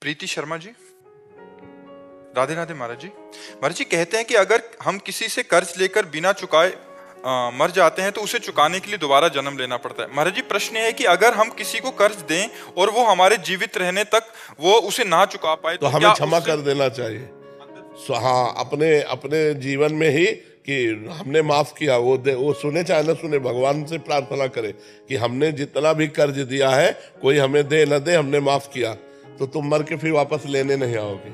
प्रीति शर्मा जी, राधे राधे महाराज जी। महाराज जी कहते हैं कि अगर हम किसी से कर्ज लेकर बिना चुकाए मर जाते हैं तो उसे चुकाने के लिए दोबारा जन्म लेना पड़ता है। महाराज जी प्रश्न है कि अगर हम किसी को कर्ज दें और वो हमारे जीवित रहने तक वो उसे ना चुका पाए तो हमें क्षमा कर देना चाहिए। हाँ, अपने अपने जीवन में ही कि हमने माफ किया, वो सुने चाहे न सुने, भगवान से प्रार्थना करे कि हमने जितना भी कर्ज दिया है कोई हमें दे न दे, हमने माफ किया, तो तुम मर के फिर वापस लेने नहीं आओगे।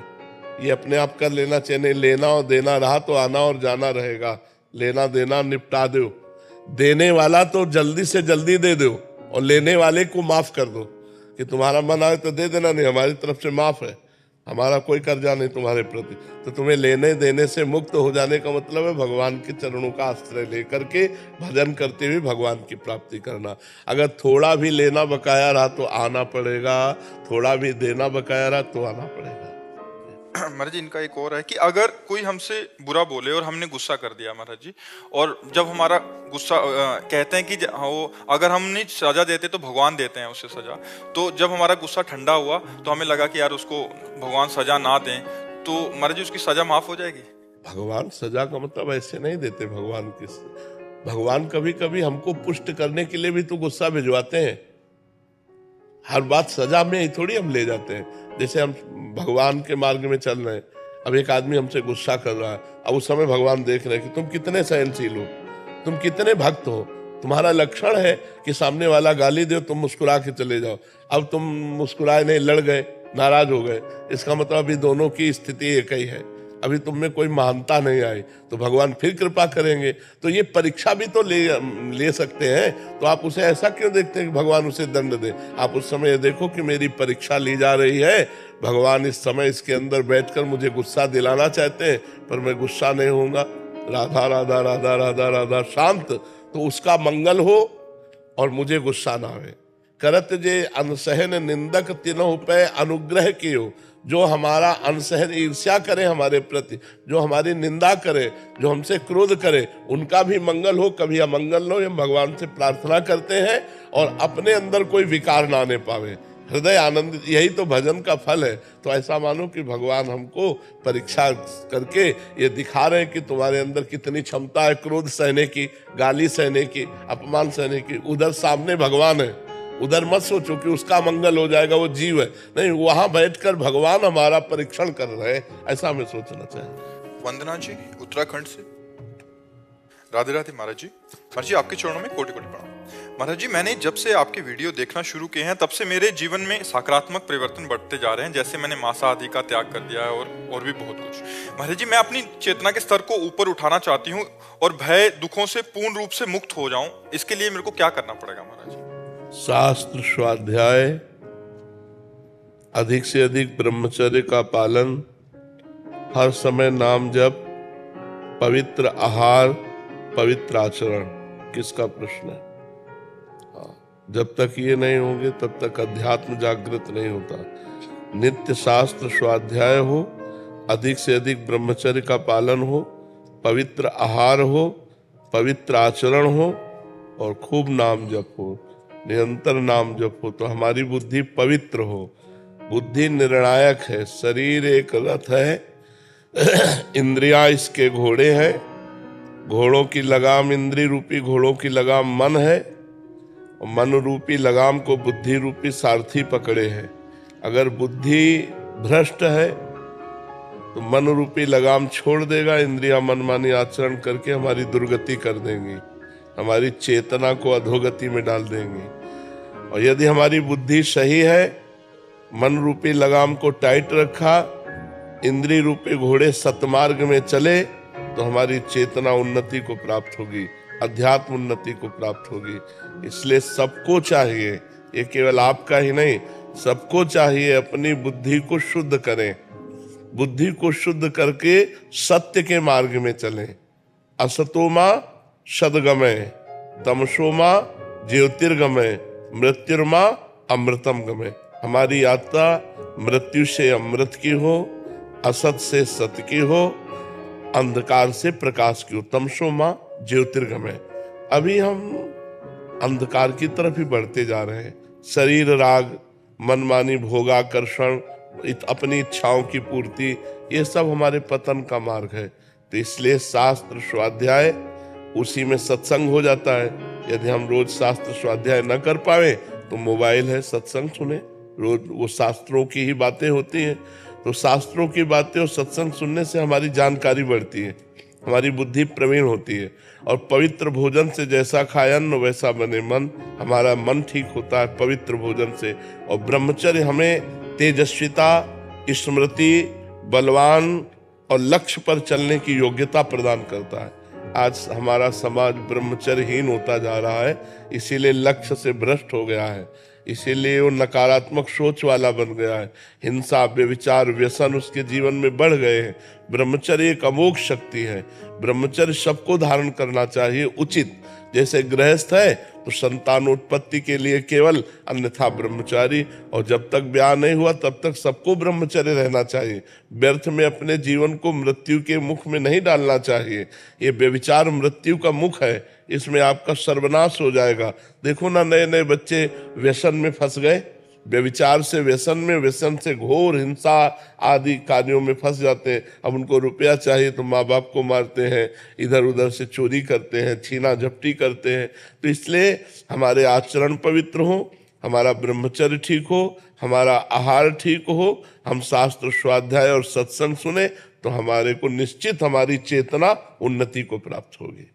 ये अपने आप कर लेना चाहिए। लेना और देना रहा तो आना और जाना रहेगा। लेना देना निपटा दो। देने वाला तो जल्दी से जल्दी दे दो और लेने वाले को माफ कर दो कि तुम्हारा मन आए तो दे देना, नहीं हमारी तरफ से माफ है, हमारा कोई कर्जा नहीं तुम्हारे प्रति। तो तुम्हें लेने देने से मुक्त हो जाने का मतलब है भगवान के चरणों का आश्रय लेकर के भजन करते हुए भगवान की प्राप्ति करना। अगर थोड़ा भी लेना बकाया रहा तो आना पड़ेगा, थोड़ा भी देना बकाया रहा तो आना पड़ेगा। महाराज जी इनका एक और है कि अगर कोई हमसे बुरा बोले और हमने गुस्सा कर दिया महाराज जी, और जब हमारा गुस्सा कहते हैं कि वो अगर हम नहीं सजा देते तो भगवान देते हैं उसे सजा, तो जब हमारा गुस्सा ठंडा हुआ तो हमें लगा कि यार उसको भगवान सजा ना दें, तो महाराज जी उसकी सजा माफ हो जाएगी? भगवान सजा का मतलब ऐसे नहीं देते। भगवान कभी कभी हमको पुष्ट करने के लिए भी तो गुस्सा भिजवाते हैं। हर बात सजा में ही थोड़ी हम ले जाते हैं। जैसे हम भगवान के मार्ग में चल रहे हैं, अब एक आदमी हमसे गुस्सा कर रहा है, अब उस समय भगवान देख रहे हैं कि तुम कितने सहनशील हो, तुम कितने भक्त हो। तुम्हारा लक्षण है कि सामने वाला गाली दे तुम मुस्कुरा के चले जाओ। अब तुम मुस्कुराए नहीं, लड़ गए, नाराज हो गए, इसका मतलब अभी दोनों की स्थिति एक ही है, अभी तुम में कोई महानता नहीं आई, तो भगवान फिर कृपा करेंगे। तो ये परीक्षा भी तो ले सकते हैं। तो आप उसे ऐसा क्यों देखते हैं कि भगवान उसे दंड दे? आप उस समय देखो कि मेरी परीक्षा ली जा रही है, भगवान इस समय इसके अंदर बैठकर मुझे गुस्सा दिलाना चाहते हैं, पर मैं गुस्सा नहीं होऊंगा। राधा राधा राधा राधा राधा शांत, तो उसका मंगल हो और मुझे गुस्सा ना आवे। करत जे अनसहन निंदक तिनहु पे अनुग्रह कियो। जो हमारा अनसहन ईर्ष्या करे हमारे प्रति, जो हमारी निंदा करे, जो हमसे क्रोध करे, उनका भी मंगल हो, कभी अमंगल हो, ये भगवान से प्रार्थना करते हैं। और अपने अंदर कोई विकार ना आने पावे, हृदय आनंदित, यही तो भजन का फल है। तो ऐसा मानो कि भगवान हमको परीक्षा करके ये दिखा रहे हैं कि तुम्हारे अंदर कितनी क्षमता है क्रोध सहने की, गाली सहने की, अपमान सहने की। उधर सामने भगवान है, उधर मत सोचो कि उसका मंगल हो जाएगा, वो जीव है, नहीं, वहां बैठकर भगवान हमारा परीक्षण कर रहे हैं, ऐसा हमें सोचना चाहिए। वंदना जी उत्तराखंड से, राधे राधे महाराज जी। महाराज जी आपके चरणों में कोटि कोटि प्रणाम। महाराज जी मैंने जब से आपके वीडियो देखना शुरू किए हैं तब से मेरे जीवन में सकारात्मक परिवर्तन बढ़ते जा रहे हैं। जैसे मैंने मांसा आदि का त्याग कर दिया है और भी बहुत कुछ। महाराज जी मैं अपनी चेतना के स्तर को ऊपर उठाना चाहती हूँ और भय दुखों से पूर्ण रूप से मुक्त हो जाऊं, इसके लिए मेरे को क्या करना पड़ेगा महाराज जी? शास्त्र स्वाध्याय, अधिक से अधिक ब्रह्मचर्य का पालन, हर समय नाम जप, पवित्र आहार, पवित्र आचरण। किसका प्रश्न है? जब तक ये नहीं होंगे तब तक अध्यात्म जागृत नहीं होता। नित्य शास्त्र स्वाध्याय हो, अधिक से अधिक ब्रह्मचर्य का पालन हो, पवित्र आहार हो, पवित्र आचरण हो और खूब नाम जप हो, निरंतर नाम जप हो, तो हमारी बुद्धि पवित्र हो। बुद्धि निर्णायक है। शरीर एक रथ है, इंद्रियां इसके घोड़े हैं। घोड़ों की लगाम, इंद्रिय रूपी घोड़ों की लगाम मन है, और मन रूपी लगाम को बुद्धि रूपी सारथी पकड़े हैं। अगर बुद्धि भ्रष्ट है तो मन रूपी लगाम छोड़ देगा, इंद्रियां मनमानी आचरण करके हमारी दुर्गति कर देंगी, हमारी चेतना को अधोगति में डाल देंगे। और यदि हमारी बुद्धि सही है, मन रूपी लगाम को टाइट रखा, इंद्रिय रूपी घोड़े सतमार्ग में चले, तो हमारी चेतना उन्नति को प्राप्त होगी, अध्यात्म उन्नति को प्राप्त होगी। इसलिए सबको चाहिए, ये केवल आपका ही नहीं, सबको चाहिए अपनी बुद्धि को शुद्ध करें। बुद्धि को शुद्ध करके सत्य के मार्ग में चलें। असतोमा सद्गमय, तमसोमा ज्योतिर्गमय, मृत्युर्मा अमृतम गमय। हमारी यात्रा मृत्यु से अमृत की हो, असत से सत्य की हो, अंधकार से प्रकाश की हो। तमसोमा ज्योतिर्गमय। अभी हम अंधकार की तरफ ही बढ़ते जा रहे हैं। शरीर राग, मनमानी भोगाकर्षण, अपनी इच्छाओं की पूर्ति, ये सब हमारे पतन का मार्ग है। तो इसलिए शास्त्र स्वाध्याय, उसी में सत्संग हो जाता है। यदि हम रोज शास्त्र स्वाध्याय न कर पाए तो मोबाइल है, सत्संग सुने, रोज वो शास्त्रों की ही बातें होती हैं। तो शास्त्रों की बातें और सत्संग सुनने से हमारी जानकारी बढ़ती है, हमारी बुद्धि प्रवीण होती है। और पवित्र भोजन से जैसा खाए अन्न वैसा बने मन, हमारा मन ठीक होता है पवित्र भोजन से। और ब्रह्मचर्य हमें तेजस्विता, स्मृति, बलवान और लक्ष्य पर चलने की योग्यता प्रदान करता है। आज हमारा समाज ब्रह्मचर्यहीन होता जा रहा है, इसीलिए लक्ष्य से भ्रष्ट हो गया है, इसीलिए वो नकारात्मक सोच वाला बन गया है। हिंसा, व्यभिचार, व्यसन उसके जीवन में बढ़ गए हैं। ब्रह्मचर्य एक अमोघ शक्ति है। ब्रह्मचर्य सबको धारण करना चाहिए उचित। जैसे गृहस्थ है तो संतानोत्पत्ति के लिए केवल, अन्यथा ब्रह्मचारी। और जब तक ब्याह नहीं हुआ तब तक सबको ब्रह्मचर्य रहना चाहिए। व्यर्थ में अपने जीवन को मृत्यु के मुख में नहीं डालना चाहिए। ये व्यभिचार मृत्यु का मुख है, इसमें आपका सर्वनाश हो जाएगा। देखो ना, नए नए बच्चे व्यसन में फंस गए, व्यभिचार से व्यसन में, व्यसन से घोर हिंसा आदि कार्यों में फंस जाते हैं। अब उनको रुपया चाहिए तो माँ बाप को मारते हैं, इधर उधर से चोरी करते हैं, छीना झपटी करते हैं। तो इसलिए हमारे आचरण पवित्र हो, हमारा ब्रह्मचर्य ठीक हो, हमारा आहार ठीक हो, हम शास्त्र स्वाध्याय और सत्संग सुने तो हमारे को निश्चित हमारी चेतना उन्नति को प्राप्त होगी।